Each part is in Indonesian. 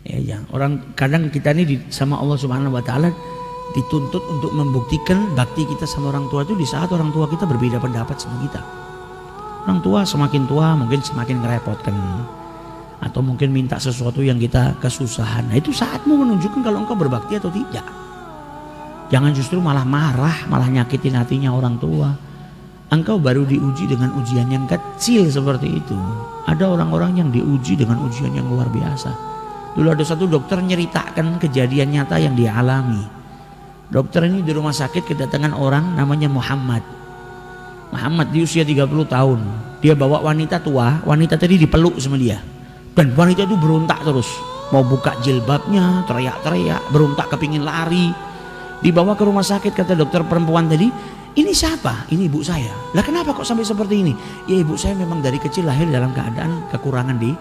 Ya, orang kadang kita ini sama Allah Subhanahu wa taala dituntut untuk membuktikan bakti kita sama orang tua itu di saat orang tua kita berbeda pendapat sama kita. Orang tua semakin tua mungkin semakin ngerepotkan, atau mungkin minta sesuatu yang kita kesusahan. Nah, itu saatmu menunjukkan kalau engkau berbakti atau tidak. Jangan justru malah marah, malah nyakitin hatinya orang tua. Engkau baru diuji dengan ujian yang kecil seperti itu. Ada orang-orang yang diuji dengan ujian yang luar biasa. Dulu ada satu dokter nyeritakan kejadian nyata yang dia alami. Dokter ini di rumah sakit kedatangan orang namanya Muhammad. Muhammad di usia 30 tahun. Dia bawa wanita tua, wanita tadi dipeluk sama dia. Dan wanita itu berontak terus. Mau buka jilbabnya, teriak-teriak, berontak kepingin lari. Dibawa ke rumah sakit, kata dokter perempuan tadi, ini siapa? Ini ibu saya. Lah kenapa kok sampai seperti ini? Ya ibu saya memang dari kecil lahir dalam keadaan kekurangan di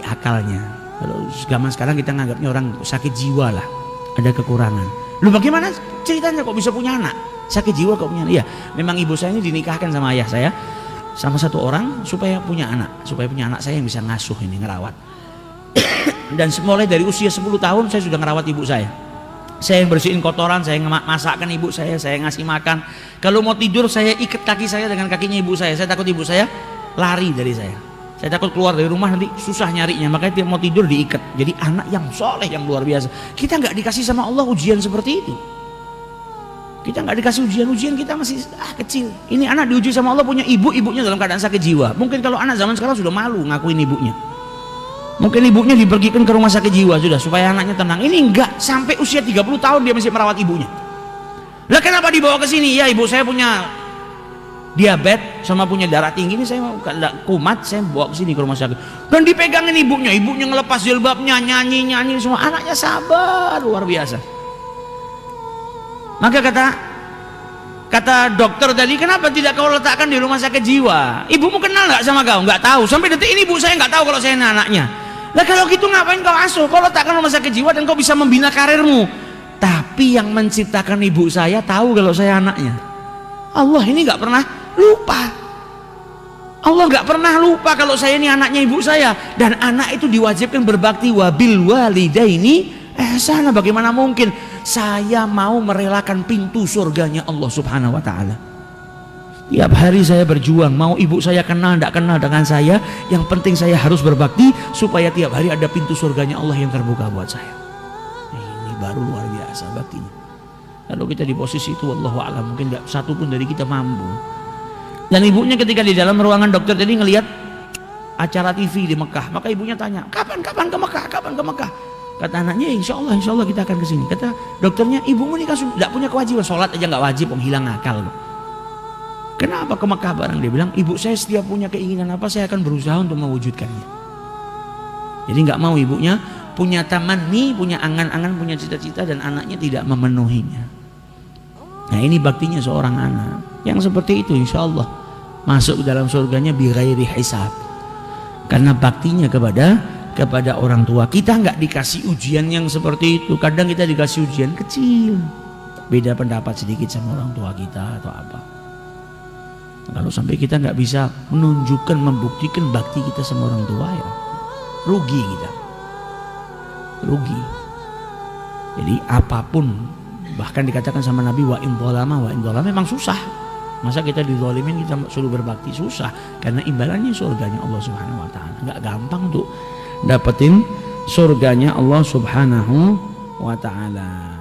akalnya. Kalau zaman sekarang kita nganggapnya orang sakit jiwa lah, ada kekurangan. Lu bagaimana ceritanya kok bisa punya anak? Sakit jiwa kok punya anak? Iya, memang ibu saya ini dinikahkan sama ayah saya, sama satu orang supaya punya anak saya yang bisa ngasuh ini, ngerawat. Dan mulai dari usia 10 tahun saya sudah ngerawat ibu saya. Saya yang bersihin kotoran, saya masakkan ibu saya ngasih makan. Kalau mau tidur saya ikat kaki saya dengan kakinya ibu saya takut ibu saya lari dari saya. Saya takut keluar dari rumah nanti susah nyarinya, makanya dia mau tidur diikat. Jadi anak yang soleh, yang luar biasa. Kita nggak dikasih sama Allah ujian seperti itu. Kita nggak dikasih ujian kita masih kecil. Ini anak diuji sama Allah punya ibunya dalam keadaan sakit jiwa. Mungkin kalau anak zaman sekarang sudah malu ngakuin ibunya. Mungkin ibunya dipergikan ke rumah sakit jiwa sudah supaya anaknya tenang. Ini enggak, sampai usia 30 tahun dia masih merawat ibunya. Lah kenapa dibawa ke sini? Ya ibu saya punya diabetes sama punya darah tinggi, ini saya kumat, saya bawa ke sini ke rumah sakit. Dan dipegangin ibunya ngelepas jilbabnya, nyanyi semua. Anaknya sabar luar biasa. Maka kata dokter tadi, kenapa tidak kau letakkan di rumah sakit jiwa? Ibumu kenal nggak sama kau? Nggak tahu. Sampai detik ini ibu saya nggak tahu kalau saya anaknya. Lah kalau gitu ngapain kau asuh? Kau letakkan rumah sakit jiwa dan kau bisa membina karirmu. Tapi yang menciptakan ibu saya tahu kalau saya anaknya. Allah ini nggak pernah lupa. Allah nggak pernah lupa kalau saya ini anaknya ibu saya. Dan anak itu diwajibkan berbakti, wabil walidaini ihsana. Bagaimana mungkin saya mau merelakan pintu surganya Allah Subhanahu wa taala? Tiap hari saya berjuang, mau ibu saya kenal tidak kenal dengan saya, yang penting saya harus berbakti supaya tiap hari ada pintu surganya Allah yang terbuka buat saya. Ini baru luar biasa baktinya. Kalau kita di posisi itu, wallahu a'lam, mungkin nggak satu pun dari kita mampu. Dan ibunya ketika di dalam ruangan dokter tadi ngelihat acara TV di Mekah, maka ibunya tanya, kapan ke Mekah? Kapan ke Mekah? Kata anaknya, insya Allah kita akan ke sini. Kata dokternya, ibumu ini kan tidak punya kewajiban, sholat aja nggak wajib, hilang akal. Kenapa ke Mekah bareng? Dia bilang, ibu saya setiap punya keinginan apa, saya akan berusaha untuk mewujudkannya. Jadi nggak mau ibunya punya tamanni, punya angan-angan, punya cita-cita, dan anaknya tidak memenuhinya. Nah ini baktinya seorang anak yang seperti itu, insya Allah masuk dalam surganya bi ghairi hisab, karena baktinya kepada orang tua. Kita nggak dikasih ujian yang seperti itu. Kadang kita dikasih ujian kecil, beda pendapat sedikit sama orang tua kita atau apa. Kalau sampai kita nggak bisa menunjukkan, membuktikan bakti kita sama orang tua, ya rugi kita, rugi. Jadi apapun, bahkan dikatakan sama Nabi, wa in dzalama memang susah. Masa kita dizalimin kita suruh berbakti? Susah, karena imbalannya surganya Allah Subhanahu wa taala. Enggak gampang untuk dapetin surganya Allah Subhanahu wa taala.